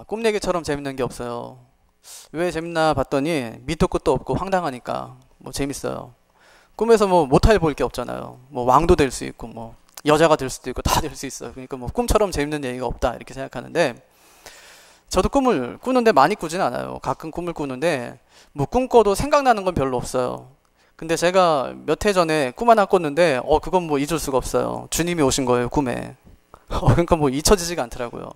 꿈 얘기처럼 재밌는 게 없어요. 왜 재밌나 봤더니 밑도 끝도 없고 황당하니까 뭐 재밌어요. 꿈에서 뭐 못할 볼 게 없잖아요. 뭐 왕도 될 수 있고 뭐 여자가 될 수도 있고 다 될 수 있어요. 그러니까 뭐 꿈처럼 재밌는 얘기가 없다 이렇게 생각하는데, 저도 꿈을 꾸는데 많이 꾸진 않아요. 가끔 꿈을 꾸는데 뭐 꿈꿔도 생각나는 건 별로 없어요. 근데 제가 몇 해 전에 꿈 하나 꿨는데 그건 뭐 잊을 수가 없어요. 주님이 오신 거예요, 꿈에. 그러니까 뭐 잊혀지지가 않더라고요.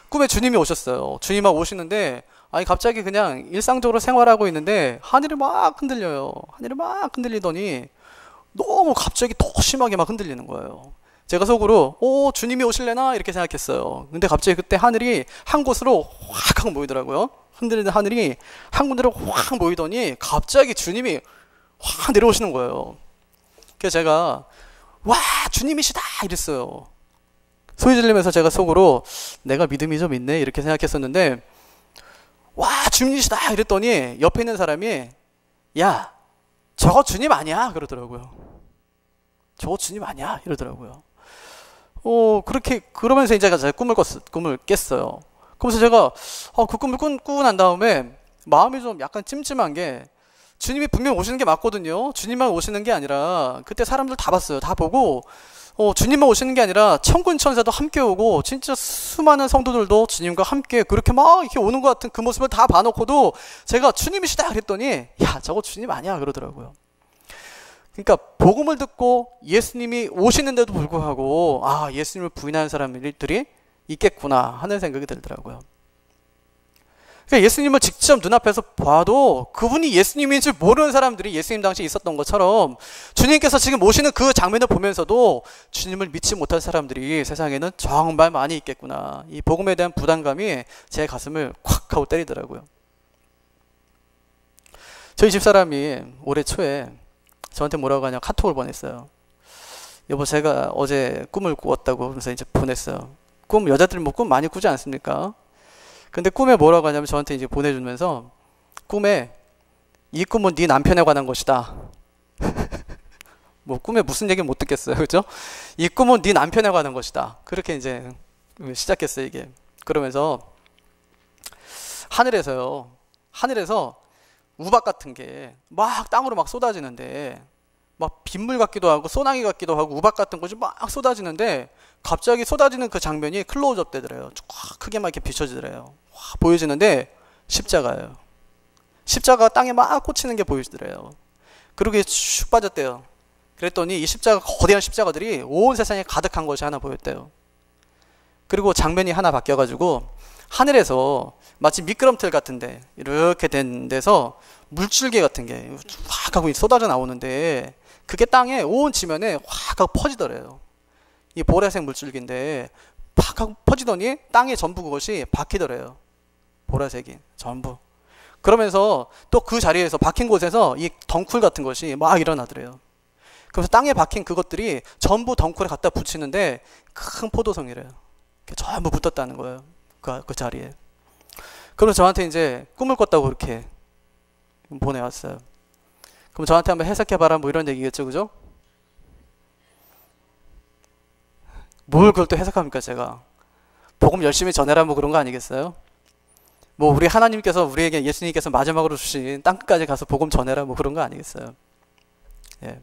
꿈에 주님이 오셨어요. 주님이 오시는데 아니 갑자기 그냥 일상적으로 생활하고 있는데 하늘이 막 흔들려요. 하늘이 막 흔들리더니 너무 갑자기 더 심하게 막 흔들리는 거예요. 제가 속으로 주님이 오실래나 이렇게 생각했어요. 근데 갑자기 그때 하늘이 한 곳으로 확 하고 모이더라고요. 흔들리는 하늘이 한 군데로 확 모이더니 갑자기 주님이 확 내려오시는 거예요. 그래서 제가 와 주님이시다 이랬어요. 소리 지르면서 제가 속으로 내가 믿음이 좀 있네 이렇게 생각했었는데, 와 주님이시다 이랬더니 옆에 있는 사람이 야 저거 주님 아니야 그러더라고요. 저거 주님 아니야 이러더라고요. 그렇게 그러면서 이제 제가 꿈을 깼어요. 그러면서 제가 그 꿈을 꾸고 난 다음에 마음이 좀 약간 찜찜한 게, 주님이 분명 오시는 게 맞거든요. 주님만 오시는 게 아니라 그때 사람들 다 봤어요. 다 보고 주님만 오시는 게 아니라 천군 천사도 함께 오고 진짜 수많은 성도들도 주님과 함께 그렇게 막 이렇게 오는 것 같은 그 모습을 다 봐놓고도 제가 주님이시다 그랬더니 야 저거 주님 아니야 그러더라고요. 그러니까 복음을 듣고 예수님이 오시는데도 불구하고 예수님을 부인하는 사람들이 있겠구나 하는 생각이 들더라고요. 그러니까 예수님을 직접 눈앞에서 봐도 그분이 예수님인 줄 모르는 사람들이 예수님 당시에 있었던 것처럼, 주님께서 지금 오시는 그 장면을 보면서도 주님을 믿지 못할 사람들이 세상에는 정말 많이 있겠구나. 이 복음에 대한 부담감이 제 가슴을 콱 하고 때리더라고요. 저희 집사람이 올해 초에 저한테 뭐라고 하냐 카톡을 보냈어요. 여보 제가 어제 꿈을 꾸었다고. 그러면서 이제 보냈어요. 여자들 뭐 꿈 많이 꾸지 않습니까? 근데 꿈에 뭐라고 하냐면 저한테 이제 보내주면서, 꿈에 이 꿈은 네 남편에 관한 것이다. 뭐 꿈에 무슨 얘기는 못 듣겠어요, 그죠? 이 꿈은 네 남편에 관한 것이다. 그렇게 이제 시작했어요 이게. 그러면서 하늘에서 우박 같은 게 막 땅으로 막 쏟아지는데, 막 빗물 같기도 하고 소나기 같기도 하고 우박 같은 것이 막 쏟아지는데, 갑자기 쏟아지는 그 장면이 클로즈업 되더래요. 쫙 크게 막 이렇게 비춰지더래요. 와, 보여지는데 십자가예요. 십자가가 땅에 막 꽂히는 게 보여지더래요. 그러고 슉 빠졌대요. 그랬더니 이 거대한 십자가들이 온 세상에 가득한 것이 하나 보였대요. 그리고 장면이 하나 바뀌어가지고 하늘에서 마치 미끄럼틀 같은데 이렇게 된 데서 물줄기 같은 게 확 하고 쏟아져 나오는데, 그게 땅에 온 지면에 확 하고 퍼지더래요. 이 보라색 물줄기인데 팍 하고 퍼지더니 땅에 전부 그것이 박히더래요. 보라색이 전부. 그러면서 또 그 자리에서 박힌 곳에서 이 덩쿨 같은 것이 막 일어나더래요. 그래서 땅에 박힌 그것들이 전부 덩쿨에 갖다 붙이는데 큰 포도송이래요. 전부 붙었다는 거예요. 그 자리에. 그러면서 저한테 이제 꿈을 꿨다고 그렇게 보내왔어요. 그럼 저한테 한번 해석해봐라 뭐 이런 얘기겠죠, 그죠? 뭘 그걸 또 해석합니까, 제가? 복음 열심히 전해라 뭐 그런 거 아니겠어요? 뭐 우리 하나님께서 우리에게, 예수님께서 마지막으로 주신 땅끝까지 가서 복음 전해라 뭐 그런 거 아니겠어요? 예.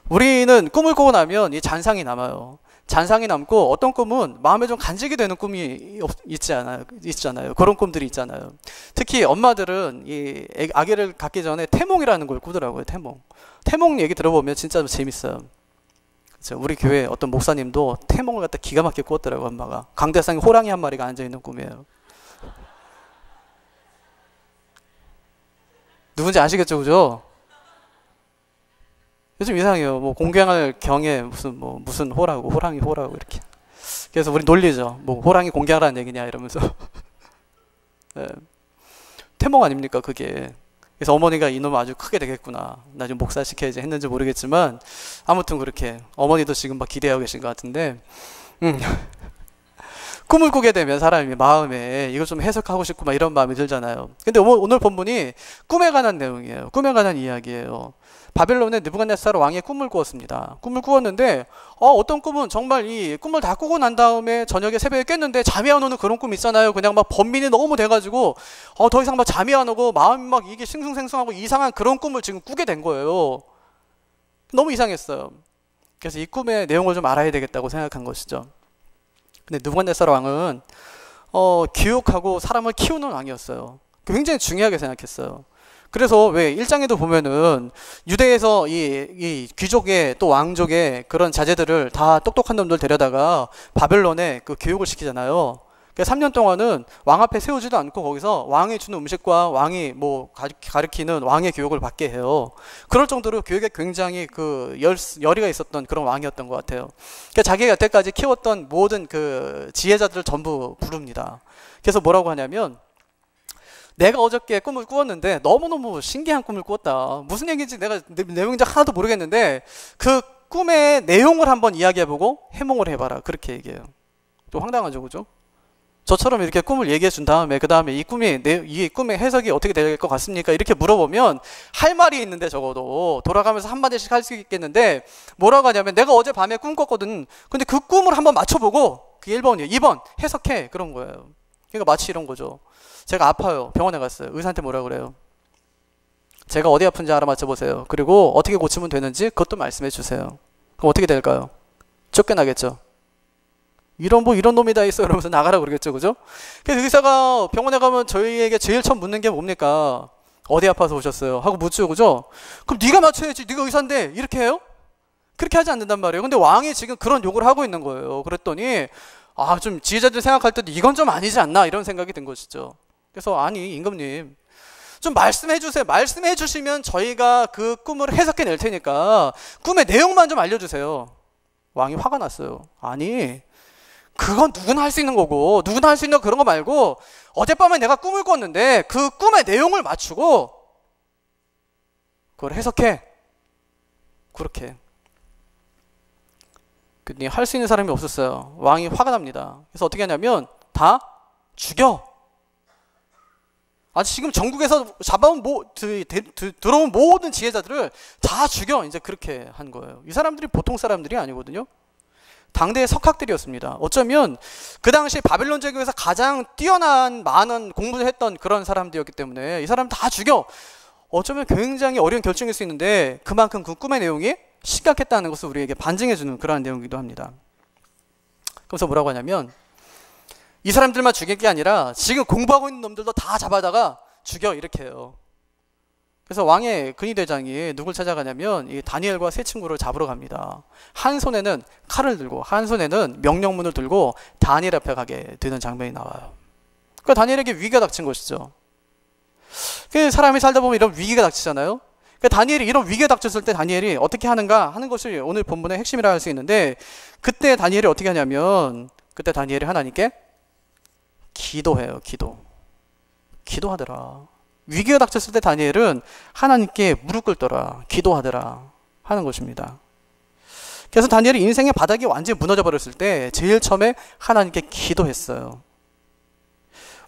우리는 꿈을 꾸고 나면 이 잔상이 남아요. 잔상이 남고 어떤 꿈은 마음에 좀 간직이 되는 꿈이 있잖아요. 그런 꿈들이 있잖아요. 특히 엄마들은 이 아기를 갖기 전에 태몽이라는 걸 꾸더라고요. 태몽 얘기 들어보면 진짜 재밌어요. 그렇죠? 우리 교회 어떤 목사님도 태몽을 갖다 기가 막히게 꾸었더라고요. 엄마가 강대상에 호랑이 한 마리가 앉아있는 꿈이에요. 누군지 아시겠죠, 그죠? 요즘 이상해요. 뭐 공경할 경에 무슨 호랑이 호라고 이렇게. 그래서 우리 놀리죠. 뭐 호랑이 공경하라는 얘기냐 이러면서. 네. 태몽 아닙니까 그게. 그래서 어머니가 이놈 아주 크게 되겠구나, 나 좀 목사 시켜야지 했는지 모르겠지만 아무튼 그렇게 어머니도 지금 막 기대하고 계신 것 같은데, 꿈을 꾸게 되면 사람이 마음에 이거 좀 해석하고 싶고 막 이런 마음이 들잖아요. 근데 오늘 본문이 꿈에 관한 내용이에요. 꿈에 관한 이야기예요. 바벨론의 느부갓네살 왕의 꿈을 꾸었습니다. 꿈을 꾸었는데 어떤 꿈은 정말 이 꿈을 다 꾸고 난 다음에 저녁에 새벽에 깼는데 잠이 안 오는 그런 꿈 있잖아요. 그냥 막 번민이 너무 돼가지고 더 이상 막 잠이 안 오고 마음이 막 이게 싱숭생숭하고 이상한 그런 꿈을 지금 꾸게 된 거예요. 너무 이상했어요. 그래서 이 꿈의 내용을 좀 알아야 되겠다고 생각한 것이죠. 근데 느부갓네살 왕은 기육하고 사람을 키우는 왕이었어요. 굉장히 중요하게 생각했어요. 그래서 왜 1장에도 보면은 유대에서 이 귀족의 또 왕족의 그런 자제들을 다 똑똑한 놈들 데려다가 바벨론에 그 교육을 시키잖아요. 그래서 3년 동안은 왕 앞에 세우지도 않고 거기서 왕이 주는 음식과 왕이 뭐 가르치는 왕의 교육을 받게 해요. 그럴 정도로 교육에 굉장히 그 열의가 있었던 그런 왕이었던 것 같아요. 그러니까 자기가 여태까지 키웠던 모든 그 지혜자들을 전부 부릅니다. 그래서 뭐라고 하냐면 내가 어저께 꿈을 꾸었는데 너무너무 신기한 꿈을 꾸었다. 무슨 얘기인지 내가 내용인지 하나도 모르겠는데 그 꿈의 내용을 한번 이야기해보고 해몽을 해봐라. 그렇게 얘기해요. 또 황당하죠, 그죠? 저처럼 이렇게 꿈을 얘기해 준 다음에 그 다음에 이 꿈의 해석이 어떻게 될 것 같습니까? 이렇게 물어보면 할 말이 있는데 적어도 돌아가면서 한마디씩 할 수 있겠는데 뭐라고 하냐면 내가 어제 밤에 꿈 꿨거든. 근데 그 꿈을 한번 맞춰보고 그게 1번이에요. 2번 해석해. 그런 거예요. 그러니까 마치 이런 거죠. 제가 아파요. 병원에 갔어요. 의사한테 뭐라 그래요? 제가 어디 아픈지 알아맞혀보세요. 그리고 어떻게 고치면 되는지 그것도 말씀해 주세요. 그럼 어떻게 될까요? 쫓겨나겠죠. 이런 놈이 다 있어 이러면서 나가라 그러겠죠. 그죠? 그래서 의사가 병원에 가면 저희에게 제일 처음 묻는 게 뭡니까? 어디 아파서 오셨어요? 하고 묻죠. 그죠? 그럼 네가 맞춰야지. 네가 의사인데 이렇게 해요? 그렇게 하지 않는단 말이에요. 근데 왕이 지금 그런 욕을 하고 있는 거예요. 그랬더니 좀 지혜자들 생각할 때도 이건 좀 아니지 않나 이런 생각이 든 것이죠. 그래서 아니 임금님 좀 말씀해 주세요. 말씀해 주시면 저희가 그 꿈을 해석해 낼 테니까 꿈의 내용만 좀 알려주세요. 왕이 화가 났어요. 아니 그건 누구나 할 수 있는 거고 누구나 할 수 있는 그런 거 말고 어젯밤에 내가 꿈을 꿨는데 그 꿈의 내용을 맞추고 그걸 해석해. 그렇게 근데 할 수 있는 사람이 없었어요. 왕이 화가 납니다. 그래서 어떻게 하냐면 다 죽여. 지금 전국에서 잡아온 들어온 모든 지혜자들을 다 죽여. 이제 그렇게 한 거예요. 이 사람들이 보통 사람들이 아니거든요. 당대의 석학들이었습니다. 어쩌면 그 당시 바벨론 제국에서 가장 뛰어난 많은 공부를 했던 그런 사람들이었기 때문에 이 사람 다 죽여. 어쩌면 굉장히 어려운 결정일 수 있는데 그만큼 그 꿈의 내용이 심각했다는 것을 우리에게 반증해주는 그러한 내용이기도 합니다. 그래서 뭐라고 하냐면 이 사람들만 죽일 게 아니라 지금 공부하고 있는 놈들도 다 잡아다가 죽여 이렇게 해요. 그래서 왕의 근위대장이 누굴 찾아가냐면 이 다니엘과 세 친구를 잡으러 갑니다. 한 손에는 칼을 들고 한 손에는 명령문을 들고 다니엘 앞에 가게 되는 장면이 나와요. 그러니까 다니엘에게 위기가 닥친 것이죠. 사람이 살다 보면 이런 위기가 닥치잖아요. 그러니까 다니엘이 이런 위기가 닥쳤을 때 다니엘이 어떻게 하는가 하는 것이 오늘 본문의 핵심이라 할 수 있는데 그때 다니엘이 어떻게 하냐면 그때 다니엘이 하나님께 기도해요. 기도하더라. 위기가 닥쳤을 때 다니엘은 하나님께 무릎 꿇더라. 기도하더라 하는 것입니다. 그래서 다니엘이 인생의 바닥이 완전히 무너져 버렸을 때 제일 처음에 하나님께 기도했어요.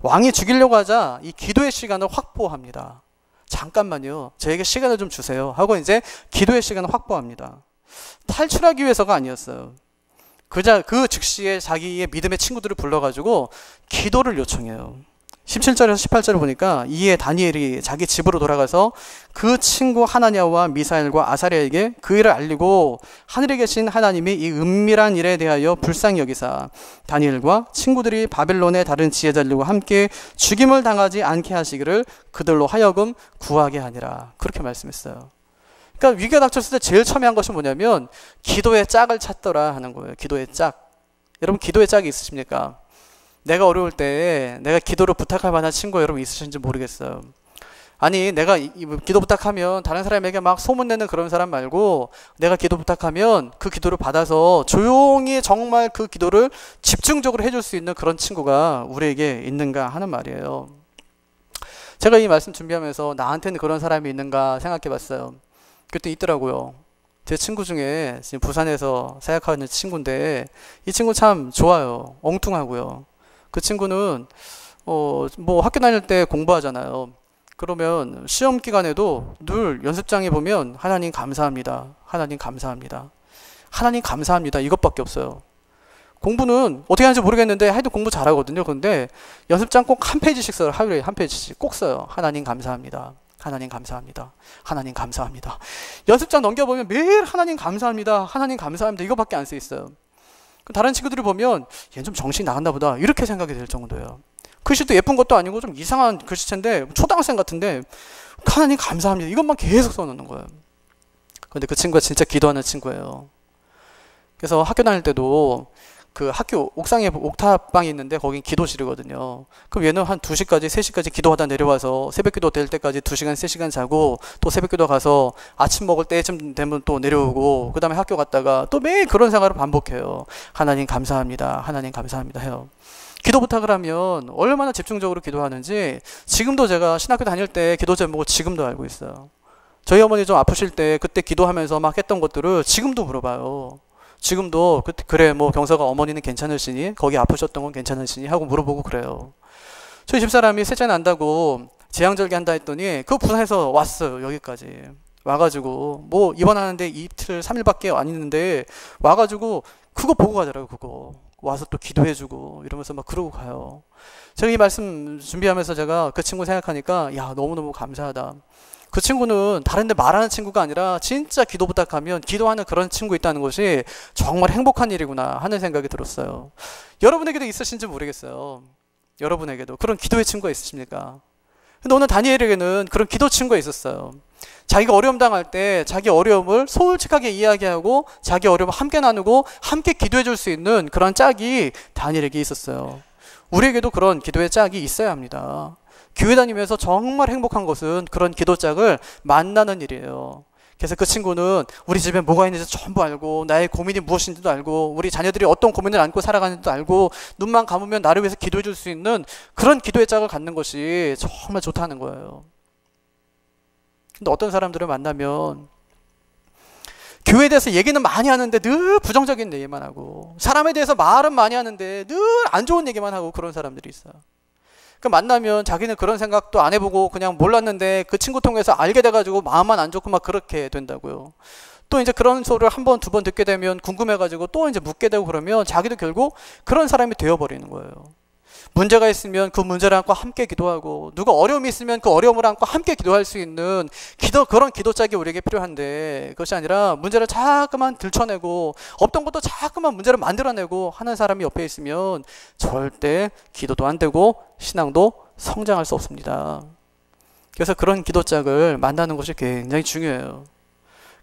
왕이 죽이려고 하자 이 기도의 시간을 확보합니다. 잠깐만요. 저에게 시간을 좀 주세요. 하고 이제 기도의 시간을 확보합니다. 탈출하기 위해서가 아니었어요. 그 즉시에 자기의 믿음의 친구들을 불러가지고 기도를 요청해요. 17절에서 18절을 보니까 이에 다니엘이 자기 집으로 돌아가서 그 친구 하나냐와 미사엘과 아사랴에게 그 일을 알리고 하늘에 계신 하나님이 이 은밀한 일에 대하여 불쌍히 여기사 다니엘과 친구들이 바벨론의 다른 지혜자들과 함께 죽임을 당하지 않게 하시기를 그들로 하여금 구하게 하니라. 그렇게 말씀했어요. 그러니까 위기가 닥쳤을 때 제일 처음에 한 것이 뭐냐면 기도의 짝을 찾더라 하는 거예요. 기도의 짝. 여러분 기도의 짝이 있으십니까? 내가 어려울 때 내가 기도를 부탁할 만한 친구 여러분 있으신지 모르겠어요. 아니 내가 기도 부탁하면 다른 사람에게 막 소문내는 그런 사람 말고 내가 기도 부탁하면 그 기도를 받아서 조용히 정말 그 기도를 집중적으로 해줄 수 있는 그런 친구가 우리에게 있는가 하는 말이에요. 제가 이 말씀 준비하면서 나한테는 그런 사람이 있는가 생각해 봤어요. 그때 있더라고요. 제 친구 중에 지금 부산에서 사역하는 친구인데 이 친구 참 좋아요. 엉뚱하고요. 그 친구는 뭐 학교 다닐 때 공부하잖아요. 그러면 시험 기간에도 늘 연습장에 보면 하나님 감사합니다. 하나님 감사합니다. 하나님 감사합니다. 이것밖에 없어요. 공부는 어떻게 하는지 모르겠는데 하여튼 공부 잘하거든요. 근데 연습장 꼭 한 페이지씩 써요. 하루에 한 페이지씩 꼭 써요. 하나님 감사합니다. 하나님 감사합니다. 하나님 감사합니다. 연습장 넘겨보면 매일 하나님 감사합니다. 하나님 감사합니다. 이거밖에 안 써 있어요. 다른 친구들이 보면 얘는 좀 정신이 나갔나 보다 이렇게 생각이 될 정도예요. 글씨도 예쁜 것도 아니고 좀 이상한 글씨체인데 초등학생 같은데 하나님 감사합니다. 이것만 계속 써놓는 거예요. 근데 그 친구가 진짜 기도하는 친구예요. 그래서 학교 다닐 때도 그 학교 옥상에 옥탑방이 있는데 거긴 기도실이거든요. 그럼 얘는 한 2시까지 3시까지 기도하다 내려와서 새벽기도 될 때까지 2시간 3시간 자고 또 새벽기도 가서 아침 먹을 때쯤 되면 또 내려오고 그 다음에 학교 갔다가 또 매일 그런 생활을 반복해요. 하나님 감사합니다. 하나님 감사합니다 해요. 기도 부탁을 하면 얼마나 집중적으로 기도하는지 지금도 제가 신학교 다닐 때 기도 제목을 지금도 알고 있어요. 저희 어머니 좀 아프실 때 그때 기도하면서 막 했던 것들을 지금도 물어봐요. 지금도 그래 뭐 경서가 어머니는 괜찮으시니 거기 아프셨던 건 괜찮으시니 하고 물어보고 그래요. 저희 집사람이 셋째 난다고 제왕절개 한다 했더니 그 부산에서 왔어요. 여기까지 와가지고 뭐 입원하는데 이틀 3일밖에 안 있는데 와가지고 그거 보고 가더라고요. 그거 와서 또 기도해주고 이러면서 막 그러고 가요. 제가 이 말씀 준비하면서 제가 그 친구 생각하니까 야 너무너무 감사하다. 그 친구는 다른 데 말하는 친구가 아니라 진짜 기도 부탁하면 기도하는 그런 친구 있다는 것이 정말 행복한 일이구나 하는 생각이 들었어요. 여러분에게도 있으신지 모르겠어요. 여러분에게도 그런 기도의 친구가 있으십니까? 근데 오늘 다니엘에게는 그런 기도 친구가 있었어요. 자기가 어려움 당할 때 자기 어려움을 솔직하게 이야기하고 자기 어려움을 함께 나누고 함께 기도해 줄 수 있는 그런 짝이 다니엘에게 있었어요. 우리에게도 그런 기도의 짝이 있어야 합니다. 교회 다니면서 정말 행복한 것은 그런 기도짝을 만나는 일이에요. 그래서 그 친구는 우리 집에 뭐가 있는지 전부 알고 나의 고민이 무엇인지도 알고 우리 자녀들이 어떤 고민을 안고 살아가는지도 알고 눈만 감으면 나를 위해서 기도해 줄 수 있는 그런 기도의 짝을 갖는 것이 정말 좋다는 거예요. 근데 어떤 사람들을 만나면 교회에 대해서 얘기는 많이 하는데 늘 부정적인 얘기만 하고 사람에 대해서 말은 많이 하는데 늘 안 좋은 얘기만 하고 그런 사람들이 있어요. 그 만나면 자기는 그런 생각도 안 해보고 그냥 몰랐는데 그 친구 통해서 알게 돼가지고 마음만 안 좋고 막 그렇게 된다고요. 또 이제 그런 소리를 한 번, 두 번 듣게 되면 궁금해가지고 또 이제 묻게 되고 그러면 자기도 결국 그런 사람이 되어버리는 거예요. 문제가 있으면 그 문제를 안고 함께 기도하고 누가 어려움이 있으면 그 어려움을 안고 함께 기도할 수 있는 그런 기도짝이 우리에게 필요한데 그것이 아니라 문제를 자꾸만 들춰내고 없던 것도 자꾸만 문제를 만들어내고 하는 사람이 옆에 있으면 절대 기도도 안 되고 신앙도 성장할 수 없습니다. 그래서 그런 기도짝을 만나는 것이 굉장히 중요해요.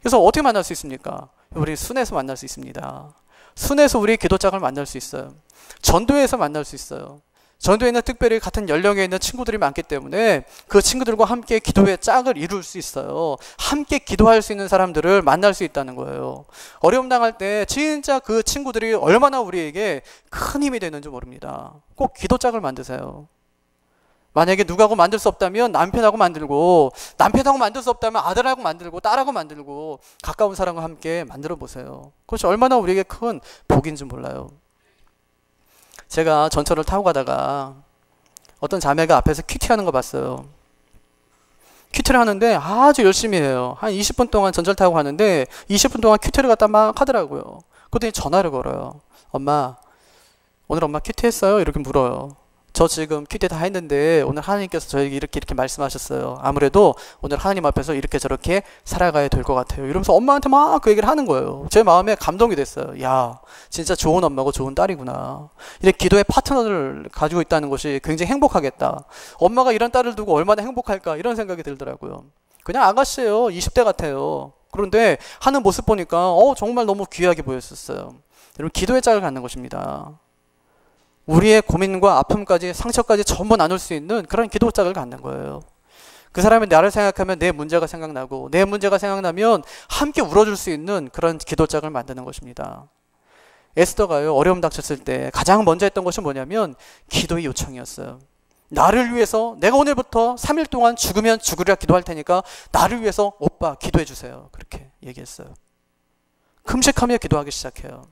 그래서 어떻게 만날 수 있습니까? 우리 순회에서 만날 수 있습니다. 순회에서 우리 기도짝을 만날 수 있어요. 전도회에서 만날 수 있어요. 전도회는 특별히 같은 연령에 있는 친구들이 많기 때문에 그 친구들과 함께 기도의 짝을 이룰 수 있어요. 함께 기도할 수 있는 사람들을 만날 수 있다는 거예요. 어려움 당할 때 진짜 그 친구들이 얼마나 우리에게 큰 힘이 되는지 모릅니다. 꼭 기도짝을 만드세요. 만약에 누구하고 만들 수 없다면 남편하고 만들고 남편하고 만들 수 없다면 아들하고 만들고 딸하고 만들고 가까운 사람과 함께 만들어 보세요. 그것이 얼마나 우리에게 큰 복인지 몰라요. 제가 전철을 타고 가다가 어떤 자매가 앞에서 큐티하는 거 봤어요. 큐티를 하는데 아주 열심히 해요. 한 20분 동안 전철 타고 가는데 20분 동안 큐티를 갖다 막 하더라고요. 그랬더니 전화를 걸어요. 엄마, 오늘 엄마 큐티 했어요? 이렇게 물어요. 저 지금 큐티 다 했는데 오늘 하나님께서 저에게 이렇게 말씀하셨어요. 아무래도 오늘 하나님 앞에서 이렇게 저렇게 살아가야 될 것 같아요. 이러면서 엄마한테 막 그 얘기를 하는 거예요. 제 마음에 감동이 됐어요. 야, 진짜 좋은 엄마고 좋은 딸이구나. 이렇게 기도의 파트너를 가지고 있다는 것이 굉장히 행복하겠다. 엄마가 이런 딸을 두고 얼마나 행복할까 이런 생각이 들더라고요. 그냥 아가씨예요. 20대 같아요. 그런데 하는 모습 보니까 정말 너무 귀하게 보였었어요. 여러분, 기도의 짝을 갖는 것입니다. 우리의 고민과 아픔까지 상처까지 전부 나눌 수 있는 그런 기도짝을 갖는 거예요. 그 사람이 나를 생각하면 내 문제가 생각나고 내 문제가 생각나면 함께 울어줄 수 있는 그런 기도짝을 만드는 것입니다. 에스더가요, 어려움 닥쳤을 때 가장 먼저 했던 것이 뭐냐면 기도의 요청이었어요. 나를 위해서 내가 오늘부터 3일 동안 죽으면 죽으리라 기도할 테니까 나를 위해서 오빠 기도해 주세요. 그렇게 얘기했어요. 금식하며 기도하기 시작해요.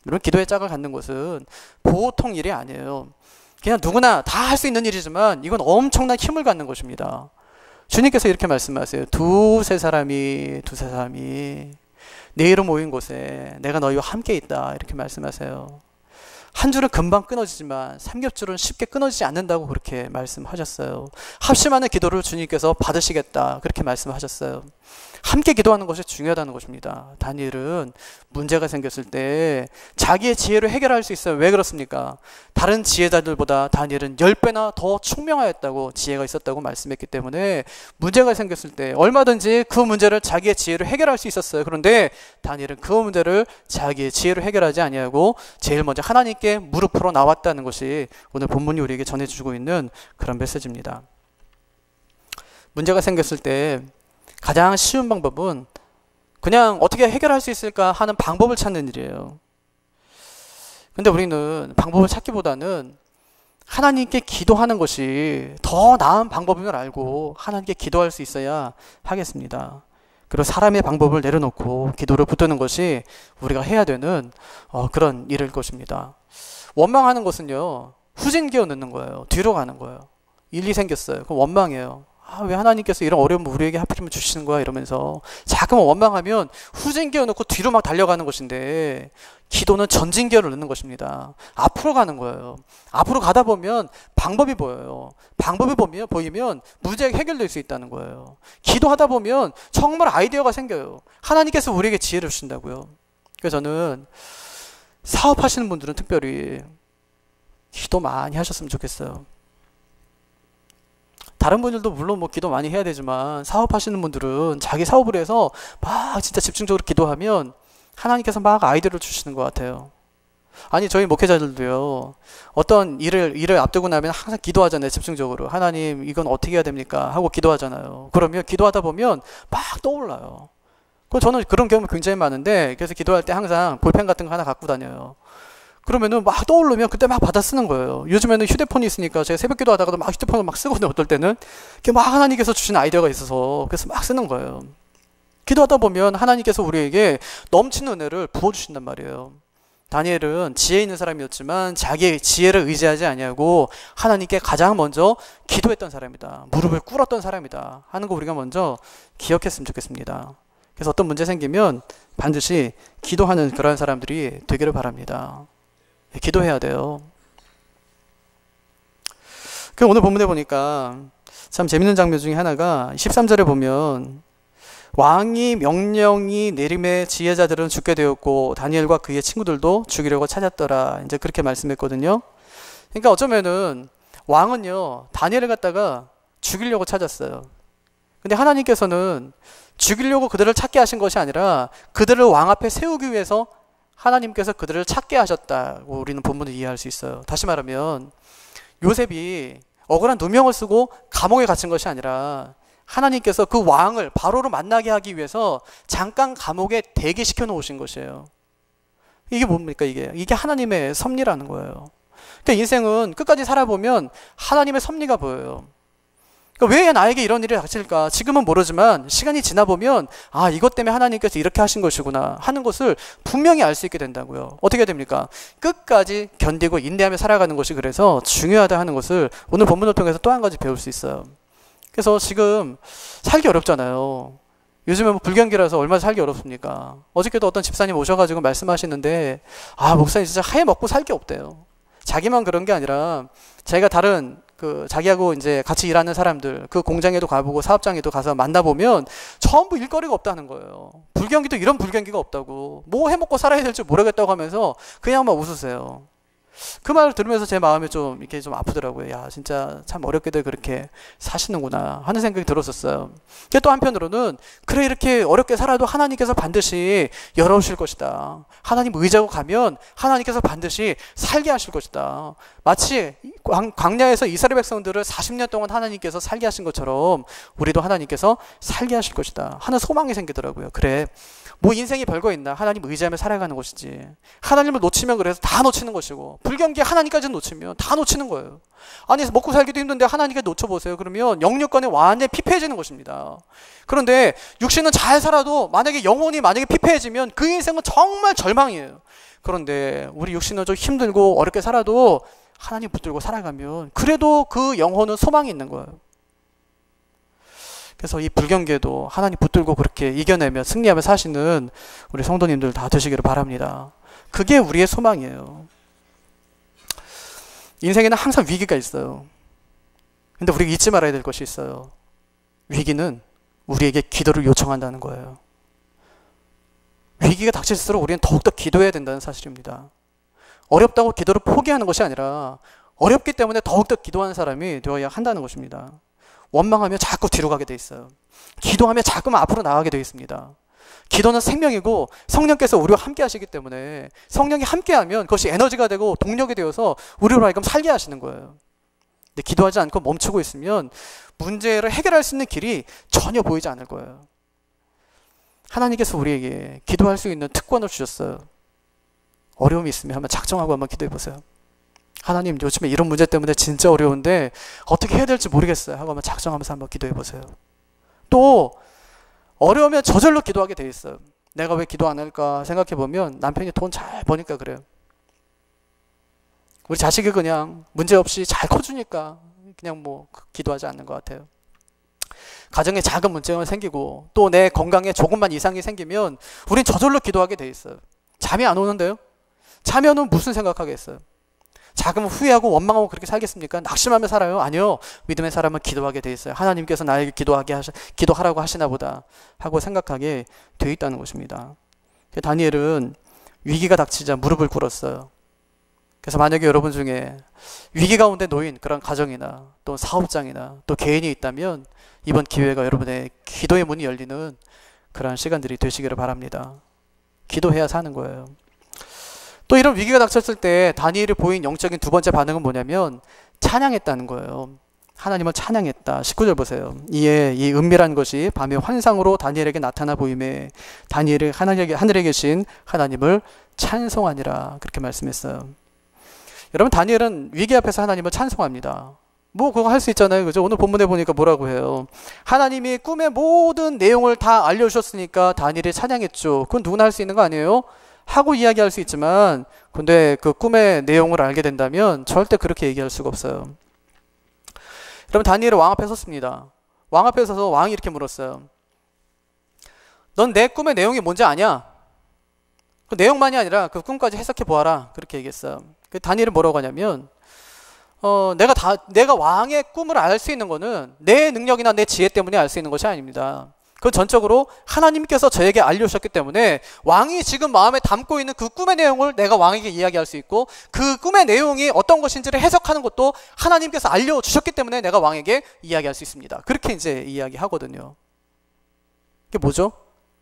이런 기도의 짝을 갖는 것은 보통 일이 아니에요. 그냥 누구나 다 할 수 있는 일이지만 이건 엄청난 힘을 갖는 것입니다. 주님께서 이렇게 말씀하세요. 두세 사람이 내 이름 모인 곳에 내가 너희와 함께 있다, 이렇게 말씀하세요. 한 줄은 금방 끊어지지만 삼겹줄은 쉽게 끊어지지 않는다고 그렇게 말씀하셨어요. 합심하는 기도를 주님께서 받으시겠다, 그렇게 말씀하셨어요. 함께 기도하는 것이 중요하다는 것입니다. 다니엘은 문제가 생겼을 때 자기의 지혜로 해결할 수 있어요. 왜 그렇습니까? 다른 지혜자들보다 다니엘은 10배나 더 총명하였다고, 지혜가 있었다고 말씀했기 때문에 문제가 생겼을 때 얼마든지 그 문제를 자기의 지혜로 해결할 수 있었어요. 그런데 다니엘은 그 문제를 자기의 지혜로 해결하지 아니하고 제일 먼저 하나님께 무릎으로 나왔다는 것이 오늘 본문이 우리에게 전해주고 있는 그런 메시지입니다. 문제가 생겼을 때 가장 쉬운 방법은 그냥 어떻게 해결할 수 있을까 하는 방법을 찾는 일이에요. 근데 우리는 방법을 찾기보다는 하나님께 기도하는 것이 더 나은 방법임을 알고 하나님께 기도할 수 있어야 하겠습니다. 그리고 사람의 방법을 내려놓고 기도를 붙드는 것이 우리가 해야 되는 그런 일일 것입니다. 원망하는 것은요, 후진기어 넣는 거예요. 뒤로 가는 거예요. 일이 생겼어요. 그럼 원망해요. 왜 하나님께서 이런 어려움을 우리에게 하필이면 주시는 거야, 이러면서 자꾸만 원망하면 후진기어 넣고 뒤로 막 달려가는 것인데, 기도는 전진기어를 넣는 것입니다. 앞으로 가는 거예요. 앞으로 가다 보면 방법이 보여요. 방법이 보이면 문제가 해결될 수 있다는 거예요. 기도하다 보면 정말 아이디어가 생겨요. 하나님께서 우리에게 지혜를 주신다고요. 그래서 저는 사업하시는 분들은 특별히 기도 많이 하셨으면 좋겠어요. 다른 분들도 물론 뭐 기도 많이 해야 되지만 사업하시는 분들은 자기 사업을 해서 막 진짜 집중적으로 기도하면 하나님께서 막 아이디어를 주시는 것 같아요. 아니, 저희 목회자들도요, 어떤 일을 앞두고 나면 항상 기도하잖아요. 집중적으로. 하나님, 이건 어떻게 해야 됩니까? 하고 기도하잖아요. 그러면 기도하다 보면 막 떠올라요. 저는 그런 경우 굉장히 많은데, 그래서 기도할 때 항상 볼펜 같은 거 하나 갖고 다녀요. 그러면은 막 떠오르면 그때 막 받아 쓰는 거예요. 요즘에는 휴대폰이 있으니까 제가 새벽 기도 하다가도 막 휴대폰을 막 쓰거든요. 어떨 때는 막 하나님께서 주신 아이디어가 있어서 그래서 막 쓰는 거예요. 기도하다 보면 하나님께서 우리에게 넘치는 은혜를 부어주신단 말이에요. 다니엘은 지혜 있는 사람이었지만 자기의 지혜를 의지하지 아니하고 하나님께 가장 먼저 기도했던 사람이다, 무릎을 꿇었던 사람이다 하는 거 우리가 먼저 기억했으면 좋겠습니다. 그래서 어떤 문제 생기면 반드시 기도하는 그런 사람들이 되기를 바랍니다. 기도해야 돼요. 오늘 본문에 보니까 참 재밌는 장면 중에 하나가 13절에 보면, 왕이 명령이 내림에 지혜자들은 죽게 되었고 다니엘과 그의 친구들도 죽이려고 찾았더라, 이제 그렇게 말씀했거든요. 그러니까 어쩌면은 왕은요, 다니엘을 갖다가 죽이려고 찾았어요. 근데 하나님께서는 죽이려고 그들을 찾게 하신 것이 아니라 그들을 왕 앞에 세우기 위해서 하나님께서 그들을 찾게 하셨다고 우리는 본문을 이해할 수 있어요. 다시 말하면 요셉이 억울한 누명을 쓰고 감옥에 갇힌 것이 아니라 하나님께서 그 왕을 바로로 만나게 하기 위해서 잠깐 감옥에 대기시켜 놓으신 것이에요. 이게 뭡니까? 이게 하나님의 섭리라는 거예요. 그러니까 인생은 끝까지 살아보면 하나님의 섭리가 보여요. 그러니까 왜 나에게 이런 일이 닥칠까? 지금은 모르지만 시간이 지나보면 이것 때문에 하나님께서 이렇게 하신 것이구나 하는 것을 분명히 알 수 있게 된다고요. 어떻게 됩니까? 끝까지 견디고 인내하며 살아가는 것이 그래서 중요하다 하는 것을 오늘 본문을 통해서 또 한 가지 배울 수 있어요. 그래서 지금 살기 어렵잖아요. 요즘에 불경기라서 얼마나 살기 어렵습니까? 어저께도 어떤 집사님 오셔가지고 말씀하시는데, 목사님 진짜 하에 먹고 살 게 없대요. 자기만 그런 게 아니라 자기가 다른 자기하고 이제 같이 일하는 사람들, 그 공장에도 가보고 사업장에도 가서 만나보면 전부 일거리가 없다는 거예요. 불경기도 이런 불경기가 없다고, 뭐 해먹고 살아야 될지 모르겠다고 하면서 그냥 막 웃으세요. 그 말을 들으면서 제 마음이 좀 이렇게 좀 아프더라고요. 야, 진짜 참 어렵게들 그렇게 사시는구나 하는 생각이 들었었어요. 또 한편으로는 그래, 이렇게 어렵게 살아도 하나님께서 반드시 열어오실 것이다. 하나님 의지하고 가면 하나님께서 반드시 살게 하실 것이다. 마치 광야에서 이스라엘 백성들을 40년 동안 하나님께서 살게 하신 것처럼 우리도 하나님께서 살게 하실 것이다 하는 소망이 생기더라고요. 그래, 뭐 인생이 별거 있나? 하나님 의지하며 살아가는 것이지. 하나님을 놓치면 그래서 다 놓치는 것이고, 불경기에 하나님까지 놓치면 다 놓치는 거예요. 아니, 먹고 살기도 힘든데 하나님께 놓쳐보세요. 그러면 영육간에 완전히 피폐해지는 것입니다. 그런데 육신은 잘 살아도 만약에 영혼이 피폐해지면 그 인생은 정말 절망이에요. 그런데 우리 육신은 좀 힘들고 어렵게 살아도 하나님 붙들고 살아가면 그래도 그 영혼은 소망이 있는 거예요. 그래서 이 불경계도 하나님 붙들고 그렇게 이겨내며 승리하며 사시는 우리 성도님들 다 되시기를 바랍니다. 그게 우리의 소망이에요. 인생에는 항상 위기가 있어요. 근데 우리가 잊지 말아야 될 것이 있어요. 위기는 우리에게 기도를 요청한다는 거예요. 위기가 닥칠수록 우리는 더욱더 기도해야 된다는 사실입니다. 어렵다고 기도를 포기하는 것이 아니라 어렵기 때문에 더욱더 기도하는 사람이 되어야 한다는 것입니다. 원망하면 자꾸 뒤로 가게 돼 있어요. 기도하면 자꾸만 앞으로 나가게 돼 있습니다. 기도는 생명이고 성령께서 우리와 함께 하시기 때문에 성령이 함께하면 그것이 에너지가 되고 동력이 되어서 우리로 하여금 살게 하시는 거예요. 근데 기도하지 않고 멈추고 있으면 문제를 해결할 수 있는 길이 전혀 보이지 않을 거예요. 하나님께서 우리에게 기도할 수 있는 특권을 주셨어요. 어려움이 있으면 한번 작정하고 한번 기도해 보세요. 하나님, 요즘에 이런 문제 때문에 진짜 어려운데 어떻게 해야 될지 모르겠어요 하고 한번 작정하면서 한번 기도해 보세요. 또 어려우면 저절로 기도하게 돼 있어요. 내가 왜 기도 안 할까 생각해 보면 남편이 돈 잘 버니까 그래요. 우리 자식이 그냥 문제없이 잘 커주니까 그냥 뭐 기도하지 않는 것 같아요. 가정에 작은 문제가 생기고 또 내 건강에 조금만 이상이 생기면 우린 저절로 기도하게 돼 있어요. 잠이 안 오는데요? 잠이 오면 무슨 생각하겠어요? 자금 후회하고 원망하고 그렇게 살겠습니까? 낙심하며 살아요? 아니요. 믿음의 사람은 기도하게 돼 있어요. 하나님께서 나에게 기도하라고 하시나 보다 하고 생각하게 돼 있다는 것입니다. 다니엘은 위기가 닥치자 무릎을 꿇었어요. 그래서 만약에 여러분 중에 위기 가운데 놓인 그런 가정이나 또 사업장이나 또 개인이 있다면 이번 기회가 여러분의 기도의 문이 열리는 그러한 시간들이 되시기를 바랍니다. 기도해야 사는 거예요. 또 이런 위기가 닥쳤을 때 다니엘이 보인 영적인 두 번째 반응은 뭐냐면 찬양했다는 거예요. 하나님을 찬양했다. 19절 보세요. 이에 이 은밀한 것이 밤의 환상으로 다니엘에게 나타나 보임에 다니엘이 하늘에 계신 하나님을 찬송하니라. 그렇게 말씀했어요. 여러분, 다니엘은 위기 앞에서 하나님을 찬송합니다. 뭐 그거 할 수 있잖아요. 그죠? 오늘 본문에 보니까 뭐라고 해요? 하나님이 꿈의 모든 내용을 다 알려주셨으니까 다니엘이 찬양했죠. 그건 누구나 할 수 있는 거 아니에요? 하고 이야기할 수 있지만 근데 그 꿈의 내용을 알게 된다면 절대 그렇게 얘기할 수가 없어요. 여러분, 다니엘은 왕 앞에 섰습니다. 왕 앞에 서서 왕이 이렇게 물었어요. 넌 내 꿈의 내용이 뭔지 아냐? 그 내용만이 아니라 그 꿈까지 해석해 보아라. 그렇게 얘기했어요. 그 다니엘은 뭐라고 하냐면 내가 왕의 꿈을 알 수 있는 거는 내 능력이나 내 지혜 때문에 알 수 있는 것이 아닙니다. 그건 전적으로 하나님께서 저에게 알려주셨기 때문에 왕이 지금 마음에 담고 있는 그 꿈의 내용을 내가 왕에게 이야기할 수 있고 그 꿈의 내용이 어떤 것인지를 해석하는 것도 하나님께서 알려주셨기 때문에 내가 왕에게 이야기할 수 있습니다. 그렇게 이제 이야기하거든요. 이게 뭐죠?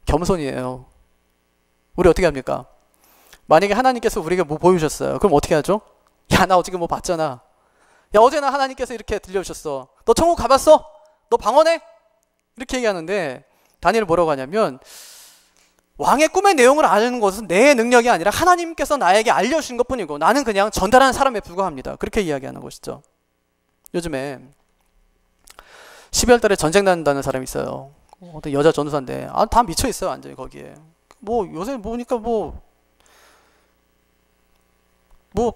겸손이에요. 우리 어떻게 합니까? 만약에 하나님께서 우리에게 뭐 보여주셨어요. 그럼 어떻게 하죠? 야, 나 어저께 뭐 봤잖아. 야, 어제나 하나님께서 이렇게 들려주셨어. 너 천국 가봤어? 너 방언해? 이렇게 얘기하는데 다니엘은 뭐라고 하냐면 왕의 꿈의 내용을 아는 것은 내 능력이 아니라 하나님께서 나에게 알려주신 것뿐이고 나는 그냥 전달하는 사람에 불과합니다. 그렇게 이야기하는 것이죠. 요즘에 12월 달에 전쟁 난다는 사람이 있어요. 어떤 여자 전도사인데 다 미쳐 있어요. 완전히 거기에. 뭐 요새 보니까 뭐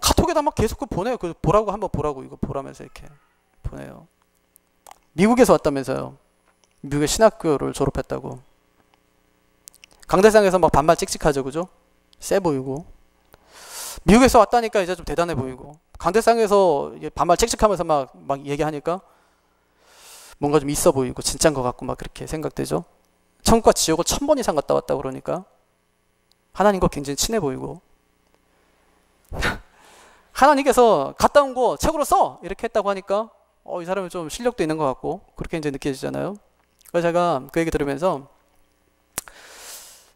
카톡에다 막 계속 보내요. 그 보라고 한번 보라고 이거 보라면서 이렇게 보내요. 미국에서 왔다면서요. 미국의 신학교를 졸업했다고. 강대상에서 막 반말 찍찍하죠, 그죠? 세 보이고. 미국에서 왔다니까 이제 좀 대단해 보이고. 강대상에서 반말 찍찍하면서 막 얘기하니까 뭔가 좀 있어 보이고 진짜인 것 같고 막 그렇게 생각되죠. 천국과 지옥을 1000번 이상 갔다 왔다 그러니까 하나님과 굉장히 친해 보이고. 하나님께서 갔다 온 거 책으로 써! 이렇게 했다고 하니까 이 사람은 좀 실력도 있는 것 같고 그렇게 이제 느껴지잖아요. 그래서 제가 그 얘기 들으면서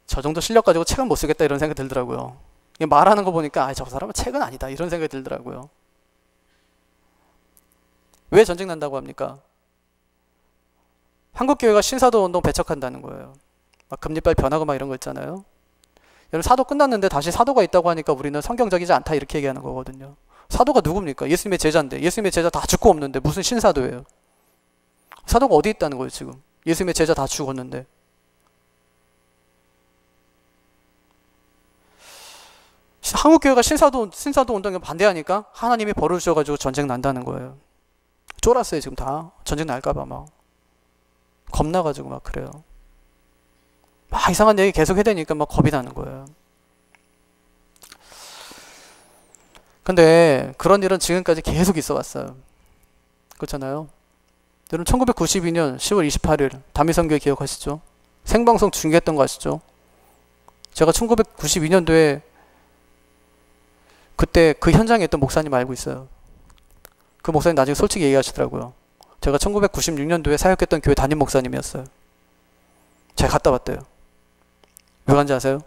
저 정도 실력 가지고 책은 못 쓰겠다 이런 생각이 들더라고요. 말하는 거 보니까 저 사람은 책은 아니다 이런 생각이 들더라고요. 왜 전쟁 난다고 합니까? 한국교회가 신사도 운동 배척한다는 거예요. 막 금리빨 변하고 막 이런 거 있잖아요. 여러분, 사도 끝났는데 다시 사도가 있다고 하니까 우리는 성경적이지 않다 이렇게 얘기하는 거거든요. 사도가 누굽니까? 예수님의 제자인데 예수님의 제자 다 죽고 없는데 무슨 신사도예요? 사도가 어디 있다는 거예요 지금? 예수님의 제자 다 죽었는데. 한국교회가 신사도 운동에 반대하니까 하나님이 벌을 주셔가지고 전쟁 난다는 거예요. 쫄았어요. 지금 다 전쟁 날까봐 막 겁나가지고 막 그래요. 막 이상한 얘기 계속 해대니까 막 겁이 나는 거예요. 근데 그런 일은 지금까지 계속 있어 왔어요. 그렇잖아요. 여러분 1992년 10월 28일 다미선교회 기억하시죠? 생방송 중계했던 거 아시죠? 제가 1992년도에 그때 그 현장에 있던 목사님 알고 있어요. 그 목사님 나중에 솔직히 얘기하시더라고요. 제가 1996년도에 사역했던 교회 담임 목사님이었어요. 제가 갔다 왔대요. 왜 간지 아세요?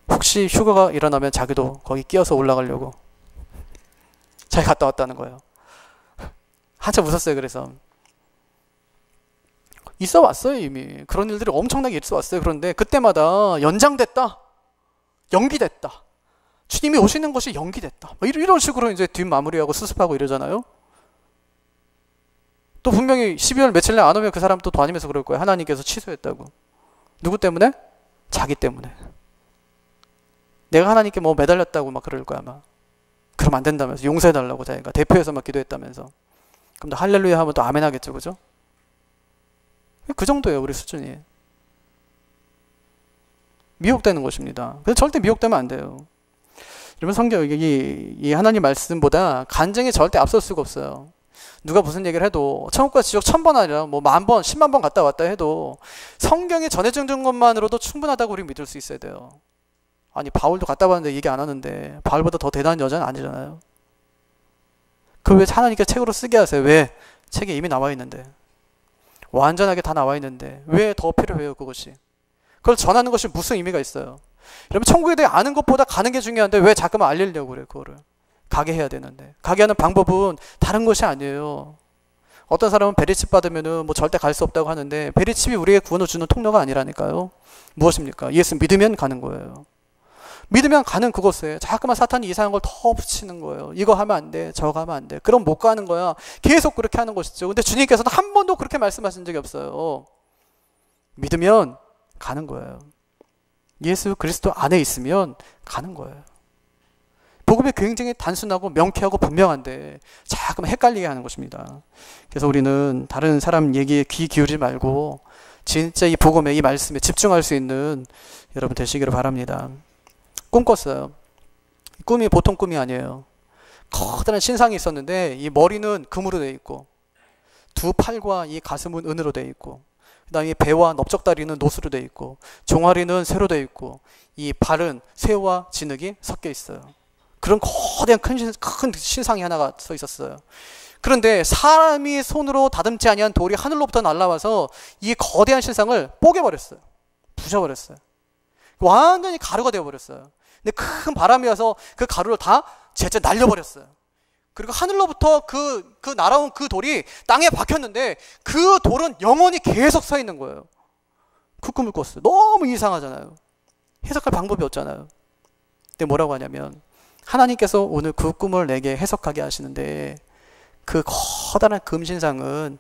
혹시 휴가가 일어나면 자기도 거기 끼어서 올라가려고 자기 갔다 왔다는 거예요. 한참 웃었어요. 그래서 있어 왔어요. 이미 그런 일들이 엄청나게 있어 왔어요. 그런데 그때마다 연장됐다, 연기됐다, 주님이 오시는 것이 연기됐다, 이런 식으로 이제 뒷마무리하고 수습하고 이러잖아요. 또 분명히 12월 며칠 날 안 오면 그 사람 또 다니면서 그럴 거예요. 하나님께서 취소했다고. 누구 때문에? 자기 때문에. 내가 하나님께 뭐 매달렸다고 막 그럴 거야 아마. 그럼 안 된다면서 용서해달라고 자기가 대표해서 막 기도했다면서. 그럼 또 할렐루야 하면 또 아멘 하겠죠. 그죠? 그 정도예요. 우리 수준이. 미혹되는 것입니다. 그래서 절대 미혹되면 안 돼요. 여러분 성경 이 하나님 말씀보다 간증이 절대 앞설 수가 없어요. 누가 무슨 얘기를 해도 천국과 지옥 1000번 아니라 뭐 10,000번, 100,000번 갔다 왔다 해도 성경에 전해진 것만으로도 충분하다고 우리 믿을 수 있어야 돼요. 아니 바울도 갔다 왔는데 얘기 안 하는데 바울보다 더 대단한 여자는 아니잖아요. 그걸 왜 하나님께 책으로 쓰게 하세요? 왜? 책에 이미 나와 있는데. 완전하게 다 나와 있는데 왜 더 필요해요 그것이? 그걸 전하는 것이 무슨 의미가 있어요? 여러분 천국에 대해 아는 것보다 가는 게 중요한데 왜 자꾸만 알리려고 그래요 그거를? 가게 해야 되는데. 가게 하는 방법은 다른 것이 아니에요. 어떤 사람은 베리칩 받으면은 뭐 절대 갈 수 없다고 하는데 베리칩이 우리에게 구원을 주는 통로가 아니라니까요. 무엇입니까? 예수 믿으면 가는 거예요. 믿으면 가는 그곳에 자꾸만 사탄이 이상한 걸 더 붙이는 거예요. 이거 하면 안 돼, 저거 하면 안 돼. 그럼 못 가는 거야. 계속 그렇게 하는 것이죠. 근데 주님께서는 한 번도 그렇게 말씀하신 적이 없어요. 믿으면 가는 거예요. 예수 그리스도 안에 있으면 가는 거예요. 복음이 굉장히 단순하고 명쾌하고 분명한데 자꾸만 헷갈리게 하는 것입니다. 그래서 우리는 다른 사람 얘기에 귀 기울이지 말고 진짜 이 복음에, 이 말씀에 집중할 수 있는 여러분 되시기를 바랍니다. 꿈 꿨어요. 꿈이 보통 꿈이 아니에요. 커다란 신상이 있었는데 이 머리는 금으로 되어 있고 두 팔과 이 가슴은 은으로 되어 있고 그다음에 배와 넓적다리는 노수로 되어 있고 종아리는 쇠로 되어 있고 이 발은 쇠와 진흙이 섞여 있어요. 그런 거대한 큰 신상이 하나가 서 있었어요. 그런데 사람이 손으로 다듬지 아니한 돌이 하늘로부터 날아와서 이 거대한 신상을 뽀개버렸어요. 부셔버렸어요. 완전히 가루가 되어버렸어요. 근데 큰 바람이 와서 그 가루를 다 제쳐 날려버렸어요. 그리고 하늘로부터 그 날아온 그 돌이 땅에 박혔는데 그 돌은 영원히 계속 서 있는 거예요. 그 꿈을 꿨어요. 너무 이상하잖아요. 해석할 방법이 없잖아요. 근데 뭐라고 하냐면 하나님께서 오늘 그 꿈을 내게 해석하게 하시는데 그 커다란 금신상은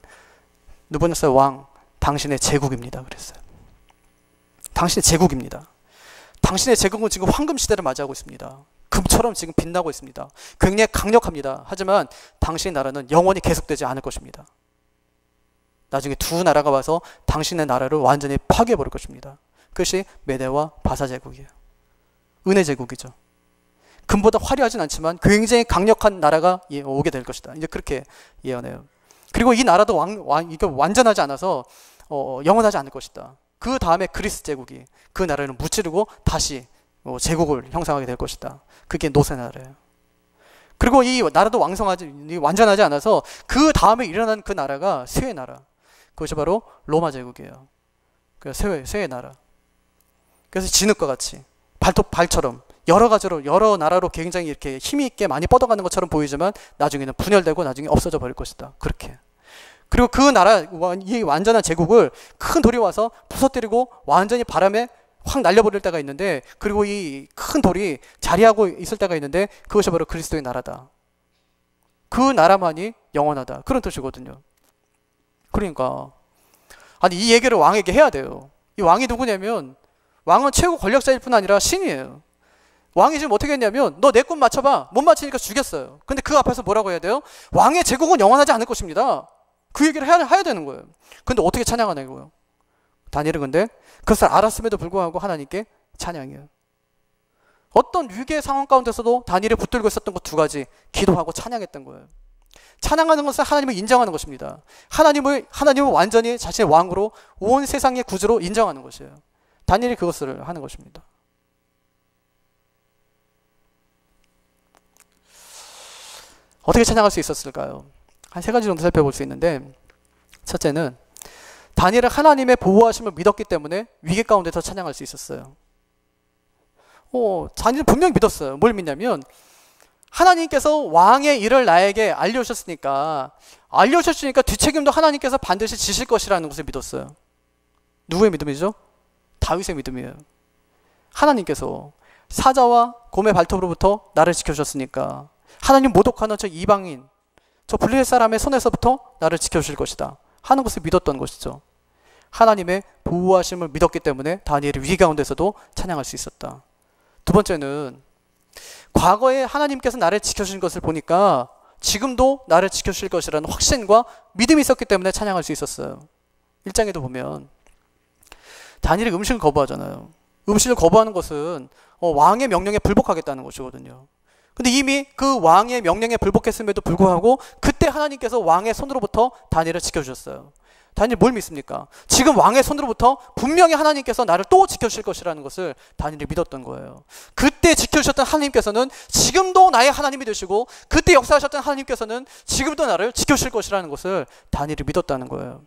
느부갓네살 왕 당신의 제국입니다. 그랬어요. 당신의 제국입니다. 당신의 제국은 지금 황금 시대를 맞이하고 있습니다. 금처럼 지금 빛나고 있습니다. 굉장히 강력합니다. 하지만 당신의 나라는 영원히 계속되지 않을 것입니다. 나중에 두 나라가 와서 당신의 나라를 완전히 파괴해버릴 것입니다. 그것이 메대와 바사 제국이에요. 은혜 제국이죠. 금보다 화려하진 않지만 굉장히 강력한 나라가 오게 될 것이다. 이제 그렇게 예언해요. 그리고 이 나라도 이게 완전하지 않아서 영원하지 않을 것이다. 그 다음에 그리스 제국이 그 나라를 무찌르고 다시 제국을 형성하게 될 것이다. 그게 노세 나라예요. 그리고 이 나라도 완전하지 않아서 그 다음에 일어난 그 나라가 쇠의 나라. 그것이 바로 로마 제국이에요. 그 쇠의 나라. 그래서 진흙과 같이 발처럼 여러 가지로 여러 나라로 굉장히 이렇게 힘이 있게 많이 뻗어가는 것처럼 보이지만 나중에는 분열되고 나중에 없어져 버릴 것이다. 그렇게. 그리고 그 나라, 이 완전한 제국을 큰 돌이 와서 부서뜨리고 완전히 바람에 확 날려버릴 때가 있는데, 그리고 이 큰 돌이 자리하고 있을 때가 있는데 그것이 바로 그리스도의 나라다. 그 나라만이 영원하다. 그런 뜻이거든요. 그러니까 아니 이 얘기를 왕에게 해야 돼요. 이 왕이 누구냐면 왕은 최고 권력자일 뿐 아니라 신이에요. 왕이 지금 어떻게 했냐면 너 내 꿈 맞춰봐. 못 맞히니까 죽였어요. 근데 그 앞에서 뭐라고 해야 돼요? 왕의 제국은 영원하지 않을 것입니다. 그 얘기를 해야 되는 거예요. 근데 어떻게 찬양하냐고요. 다니엘은 근데 그것을 알았음에도 불구하고 하나님께 찬양해요. 어떤 위기의 상황 가운데서도 다니엘이 붙들고 있었던 것 두 가지, 기도하고 찬양했던 거예요. 찬양하는 것은 하나님을 인정하는 것입니다. 하나님을 완전히 자신의 왕으로 온 세상의 구주로 인정하는 것이에요. 다니엘이 그것을 하는 것입니다. 어떻게 찬양할 수 있었을까요? 한 세 가지 정도 살펴볼 수 있는데, 첫째는 다니엘은 하나님의 보호하심을 믿었기 때문에 위기 가운데서 찬양할 수 있었어요. 다니엘은 분명히 믿었어요. 뭘 믿냐면 하나님께서 왕의 일을 나에게 알려주셨으니까 뒷책임도 하나님께서 반드시 지실 것이라는 것을 믿었어요. 누구의 믿음이죠? 다윗의 믿음이에요. 하나님께서 사자와 곰의 발톱으로부터 나를 지켜주셨으니까 하나님 모독하는 저 이방인, 저 블레셋 사람의 손에서부터 나를 지켜주실 것이다 하는 것을 믿었던 것이죠. 하나님의 보호하심을 믿었기 때문에 다니엘이 위기 가운데서도 찬양할 수 있었다. 두 번째는 과거에 하나님께서 나를 지켜주신 것을 보니까 지금도 나를 지켜주실 것이라는 확신과 믿음이 있었기 때문에 찬양할 수 있었어요. 1장에도 보면 다니엘이 음식을 거부하잖아요. 음식을 거부하는 것은 왕의 명령에 불복하겠다는 것이거든요. 근데 이미 그 왕의 명령에 불복했음에도 불구하고 그때 하나님께서 왕의 손으로부터 다니엘을 지켜주셨어요. 다니엘 뭘 믿습니까? 지금 왕의 손으로부터 분명히 하나님께서 나를 또 지켜주실 것이라는 것을 다니엘이 믿었던 거예요. 그때 지켜주셨던 하나님께서는 지금도 나의 하나님이 되시고 그때 역사하셨던 하나님께서는 지금도 나를 지켜주실 것이라는 것을 다니엘이 믿었다는 거예요.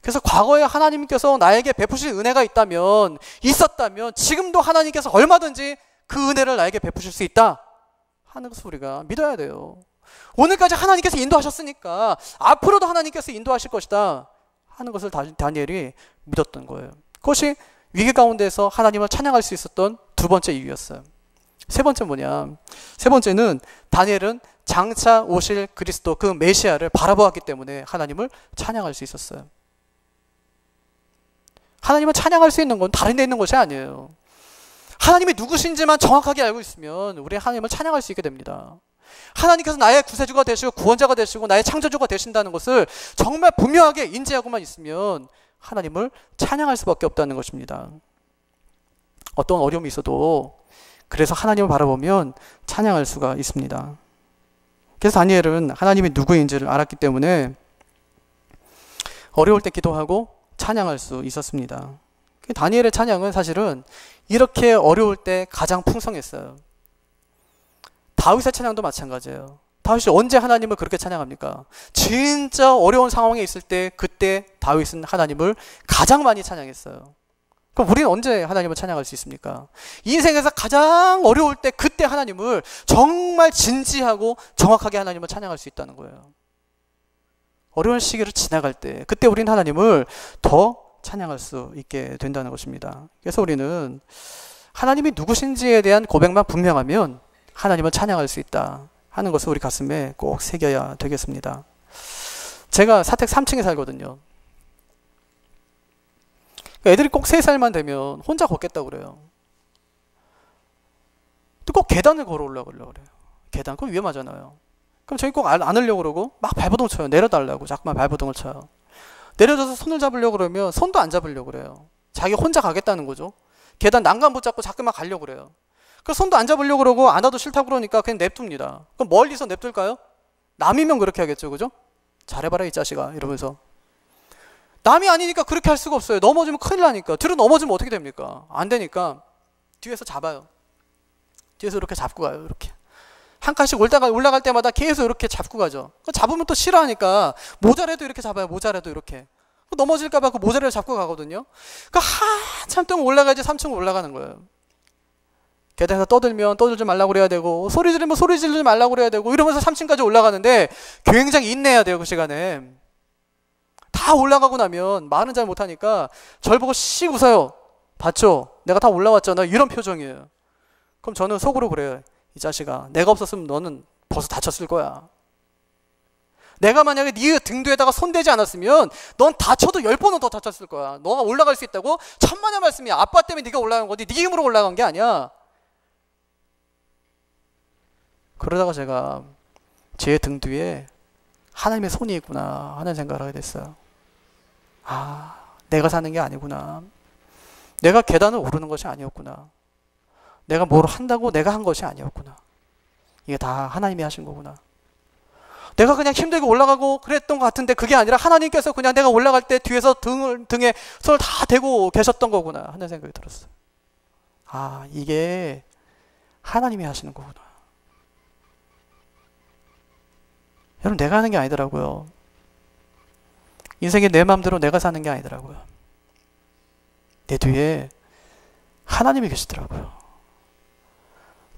그래서 과거에 하나님께서 나에게 베푸실 은혜가 있었다면 지금도 하나님께서 얼마든지 그 은혜를 나에게 베푸실 수 있다 하는 것을 우리가 믿어야 돼요. 오늘까지 하나님께서 인도하셨으니까 앞으로도 하나님께서 인도하실 것이다 하는 것을 다니엘이 믿었던 거예요. 그것이 위기 가운데서 하나님을 찬양할 수 있었던 두 번째 이유였어요. 세 번째는 뭐냐? 세 번째는 다니엘은 장차 오실 그리스도 그 메시아를 바라보았기 때문에 하나님을 찬양할 수 있었어요. 하나님을 찬양할 수 있는 건 다른 데 있는 것이 아니에요. 하나님이 누구신지만 정확하게 알고 있으면 우리 하나님을 찬양할 수 있게 됩니다. 하나님께서 나의 구세주가 되시고 구원자가 되시고 나의 창조주가 되신다는 것을 정말 분명하게 인지하고만 있으면 하나님을 찬양할 수밖에 없다는 것입니다. 어떤 어려움이 있어도 그래서 하나님을 바라보면 찬양할 수가 있습니다. 그래서 다니엘은 하나님이 누구인지를 알았기 때문에 어려울 때 기도하고 찬양할 수 있었습니다. 다니엘의 찬양은 사실은 이렇게 어려울 때 가장 풍성했어요. 다윗의 찬양도 마찬가지예요. 다윗이 언제 하나님을 그렇게 찬양합니까? 진짜 어려운 상황에 있을 때 그때 다윗은 하나님을 가장 많이 찬양했어요. 그럼 우리는 언제 하나님을 찬양할 수 있습니까? 인생에서 가장 어려울 때 그때 하나님을 정말 진지하고 정확하게 하나님을 찬양할 수 있다는 거예요. 어려운 시기를 지나갈 때 그때 우리는 하나님을 더 찬양할 수 있게 된다는 것입니다. 그래서 우리는 하나님이 누구신지에 대한 고백만 분명하면 하나님을 찬양할 수 있다 하는 것을 우리 가슴에 꼭 새겨야 되겠습니다. 제가 사택 3층에 살거든요. 애들이 꼭 3살만 되면 혼자 걷겠다고 그래요. 또 꼭 계단을 걸어 올라가려고 그래요. 계단, 그거 위험하잖아요. 그럼 저희 꼭 안으려고 그러고 막 발버둥 쳐요. 내려달라고 자꾸만 발버둥을 쳐요. 내려져서 손을 잡으려고 그러면 손도 안 잡으려고 그래요. 자기 혼자 가겠다는 거죠. 계단 난간 붙잡고 자꾸만 가려고 그래요. 그래서 손도 안 잡으려고 그러고 안 와도 싫다고 그러니까 그냥 냅둡니다. 그럼 멀리서 냅둘까요? 남이면 그렇게 하겠죠. 그죠? 잘해봐라 이 자식아 이러면서. 남이 아니니까 그렇게 할 수가 없어요. 넘어지면 큰일 나니까. 뒤로 넘어지면 어떻게 됩니까? 안 되니까 뒤에서 잡아요. 뒤에서 이렇게 잡고 가요. 이렇게. 한 칸씩 올라갈 때마다 계속 이렇게 잡고 가죠. 잡으면 또 싫어하니까 모자라도 이렇게 잡아요. 모자라도 이렇게. 넘어질까봐 그 모자를 잡고 가거든요. 그러니까 한참 동안 올라가야지 3층 올라가는 거예요. 계단에서 떠들면 떠들지 말라고 그래야 되고 소리 지르면 소리 지르지 말라고 그래야 되고 이러면서 3층까지 올라가는데 굉장히 인내해야 돼요. 그 시간에. 다 올라가고 나면 말은 잘 못하니까 절 보고 씩 웃어요. 봤죠? 내가 다 올라왔잖아. 이런 표정이에요. 그럼 저는 속으로 그래요. 이 자식아, 내가 없었으면 너는 벌써 다쳤을 거야. 내가 만약에 네 등 뒤에다가 손대지 않았으면 넌 다쳐도 10번은 더 다쳤을 거야. 너가 올라갈 수 있다고? 천만의 말씀이야. 아빠 때문에 네가 올라간 거지 네 힘으로 올라간 게 아니야. 그러다가 제가 제 등 뒤에 하나님의 손이 있구나 하는 생각을 하게 됐어요. 아, 내가 사는 게 아니구나. 내가 계단을 오르는 것이 아니었구나. 내가 뭘 한다고 내가 한 것이 아니었구나. 이게 다 하나님이 하신 거구나. 내가 그냥 힘들게 올라가고 그랬던 것 같은데 그게 아니라 하나님께서 그냥 내가 올라갈 때 뒤에서 등에 손을 다 대고 계셨던 거구나 하는 생각이 들었어요. 아, 이게 하나님이 하시는 거구나. 여러분, 내가 하는 게 아니더라고요. 인생이 내 마음대로 내가 사는 게 아니더라고요. 내 뒤에 하나님이 계시더라고요.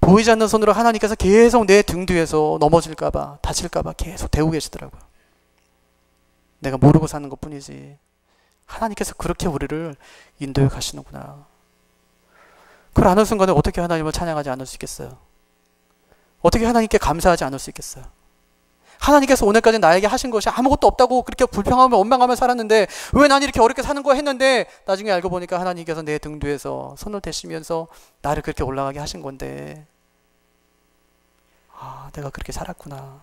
보이지 않는 손으로 하나님께서 계속 내 등 뒤에서 넘어질까봐, 다칠까봐 계속 대고 계시더라고요. 내가 모르고 사는 것 뿐이지. 하나님께서 그렇게 우리를 인도해 가시는구나. 그걸 아는 순간에 어떻게 하나님을 찬양하지 않을 수 있겠어요? 어떻게 하나님께 감사하지 않을 수 있겠어요? 하나님께서 오늘까지 나에게 하신 것이 아무것도 없다고 그렇게 불평하며 원망하며 살았는데 왜 난 이렇게 어렵게 사는 거야 했는데 나중에 알고 보니까 하나님께서 내 등 뒤에서 손을 대시면서 나를 그렇게 올라가게 하신 건데 아, 내가 그렇게 살았구나.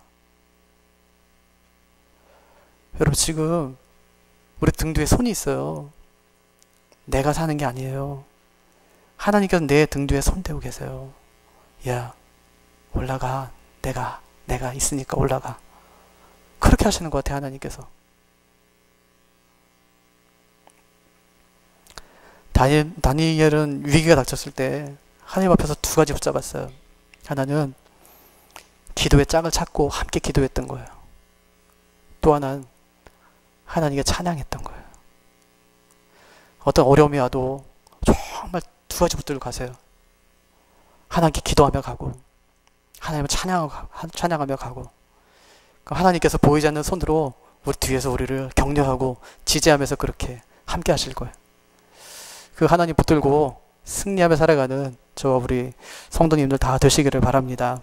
여러분, 지금 우리 등 뒤에 손이 있어요. 내가 사는 게 아니에요. 하나님께서 내 등 뒤에 손 대고 계세요. 야, 올라가. 내가 있으니까 올라가. 그렇게 하시는 것 같아요, 하나님께서. 다니엘은 위기가 닥쳤을 때 하나님 앞에서 두 가지 붙잡았어요. 하나는 기도의 짝을 찾고 함께 기도했던 거예요. 또 하나는 하나님께 찬양했던 거예요. 어떤 어려움이 와도 정말 두 가지 붙들고 가세요. 하나님께 기도하며 가고 하나님을 찬양하며 가고 하나님께서 보이지 않는 손으로 우리 뒤에서 우리를 격려하고 지지하면서 그렇게 함께 하실 거예요. 그 하나님 붙들고 승리하며 살아가는 저와 우리 성도님들 다 되시기를 바랍니다.